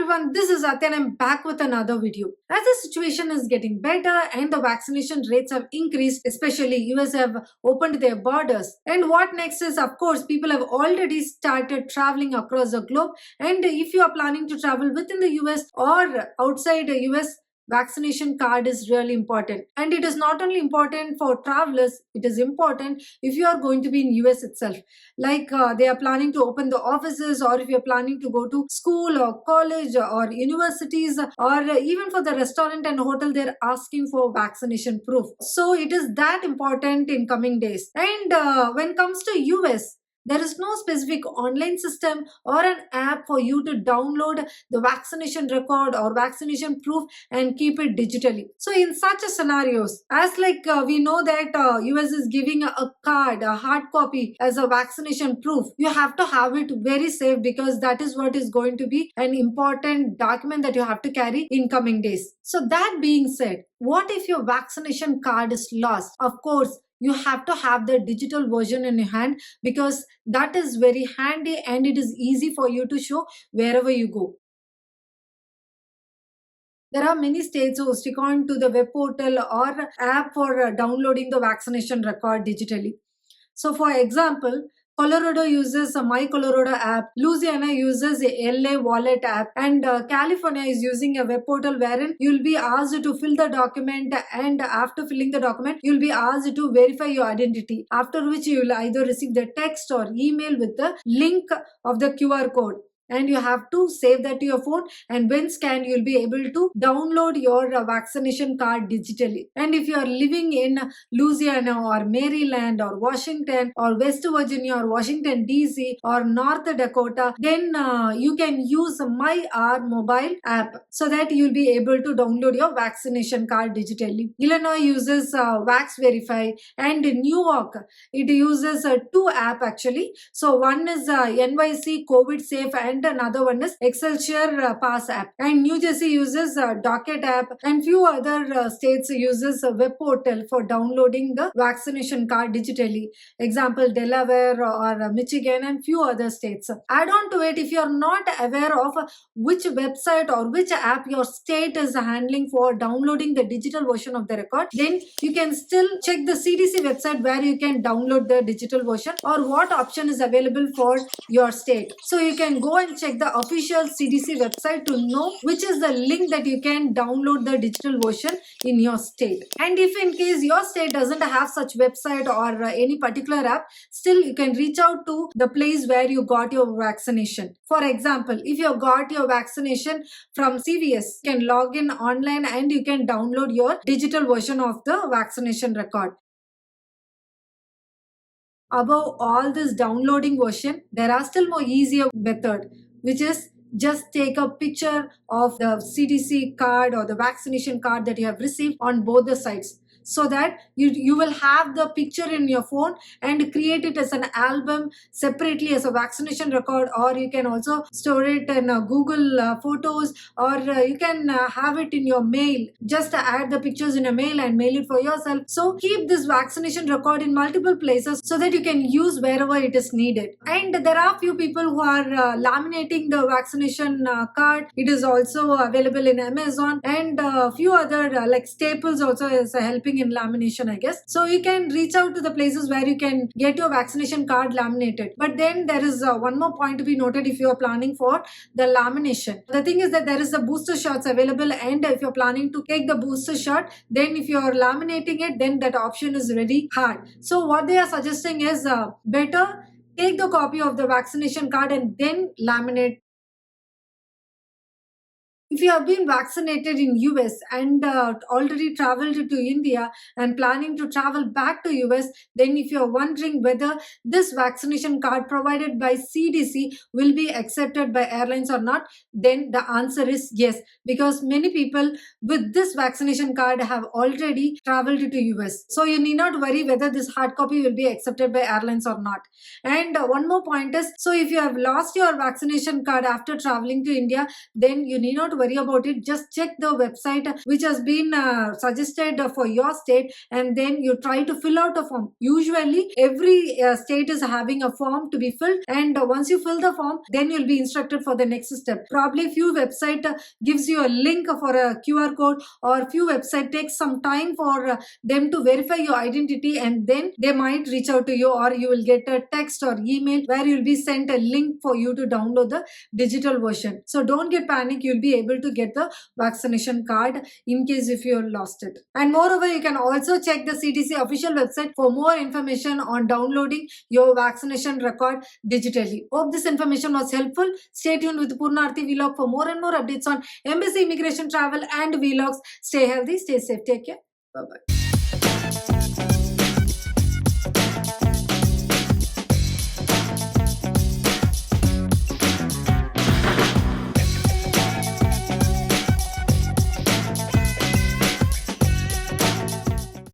everyone, this is Atya and I'm back with another video. As the situation is getting better and the vaccination rates have increased, especially US have opened their borders. And what next is, of course, people have already started traveling across the globe. And if you are planning to travel within the US or outside the US, vaccination card is really important. And it is not only important for travelers, it is important if you are going to be in US itself. Like they are planning to open the offices, or if you're planning to go to school or college or universities, or even for the restaurant and hotel, they're asking for vaccination proof. So it is that important in coming days. And when it comes to US, there is no specific online system or an app for you to download the vaccination record or vaccination proof and keep it digitally. So in such a scenarios, as like we know that US is giving a card, a hard copy as a vaccination proof, you have to have it very safe, because that is what is going to be an important document that you have to carry in coming days. So that being said, what if your vaccination card is lost? Of course, you have to have the digital version in your hand, because that is very handy and it is easy for you to show wherever you go. There are many states who stick on to the web portal or app for downloading the vaccination record digitally. So, for example, Colorado uses a My Colorado app, Louisiana uses a LA Wallet app, and California is using a web portal wherein you'll be asked to fill the document, and after filling the document, you'll be asked to verify your identity. After which you will either receive the text or email with the link of the QR code, and you have to save that to your phone, and when scanned you'll be able to download your vaccination card digitally. And if you are living in Louisiana or Maryland or Washington or West Virginia or Washington DC or North Dakota, then you can use My R mobile app, so that you'll be able to download your vaccination card digitally. Illinois uses Vax Verify, and New York, it uses two app actually. So one is NYC COVID Safe, and another one is Excelsior Pass app. And New Jersey uses Docket app, and few other states uses a web portal for downloading the vaccination card digitally. Example, Delaware or Michigan and few other states. Add on to it, if you are not aware of which website or which app your state is handling for downloading the digital version of the record, then you can still check the CDC website where you can download the digital version, or what option is available for your state. So you can go and check the official CDC website to know which is the link that you can download the digital version in your state. And if in case your state doesn't have such website or any particular app, still you can reach out to the place where you got your vaccination. For example, if you got your vaccination from CVS, you can log in online and you can download your digital version of the vaccination record. Above all this downloading version, there are still more easier method, which is just take a picture of the CDC card or the vaccination card that you have received on both the sides, so that you will have the picture in your phone and create it as an album separately as a vaccination record, or you can also store it in Google Photos, or you can have it in your mail. Just add the pictures in a mail and mail it for yourself. So keep this vaccination record in multiple places so that you can use wherever it is needed. And there are few people who are laminating the vaccination card. It is also available in Amazon, and few other like Staples also is helping in lamination, I guess. So you can reach out to the places where you can get your vaccination card laminated. But then there is one more point to be noted if you are planning for the lamination. The thing is that there is the booster shots available, and if you're planning to take the booster shot, then if you are laminating it, then that option is really hard. So what they are suggesting is better take the copy of the vaccination card and then laminate. If you have been vaccinated in US and already traveled to India and planning to travel back to US, then if you are wondering whether this vaccination card provided by CDC will be accepted by airlines or not, then the answer is yes, because many people with this vaccination card have already traveled to US. So you need not worry whether this hard copy will be accepted by airlines or not. And one more point is, so if you have lost your vaccination card after traveling to India, then you need not worry about it. Just check the website which has been suggested for your state, and then you try to fill out a form. Usually every state is having a form to be filled, and once you fill the form, then you'll be instructed for the next step. Probably few website gives you a link for a QR code, or few website takes some time for them to verify your identity, and then they might reach out to you, or you will get a text or email where you'll be sent a link for you to download the digital version. So don't get panic, you'll be able to get the vaccination card in case if you lost it. And moreover, you can also check the CDC official website for more information on downloading your vaccination record digitally. Hope this information was helpful. Stay tuned with Purnarthi Vlog for more and more updates on embassy, immigration, travel and vlogs. Stay healthy, stay safe, take care. Bye bye.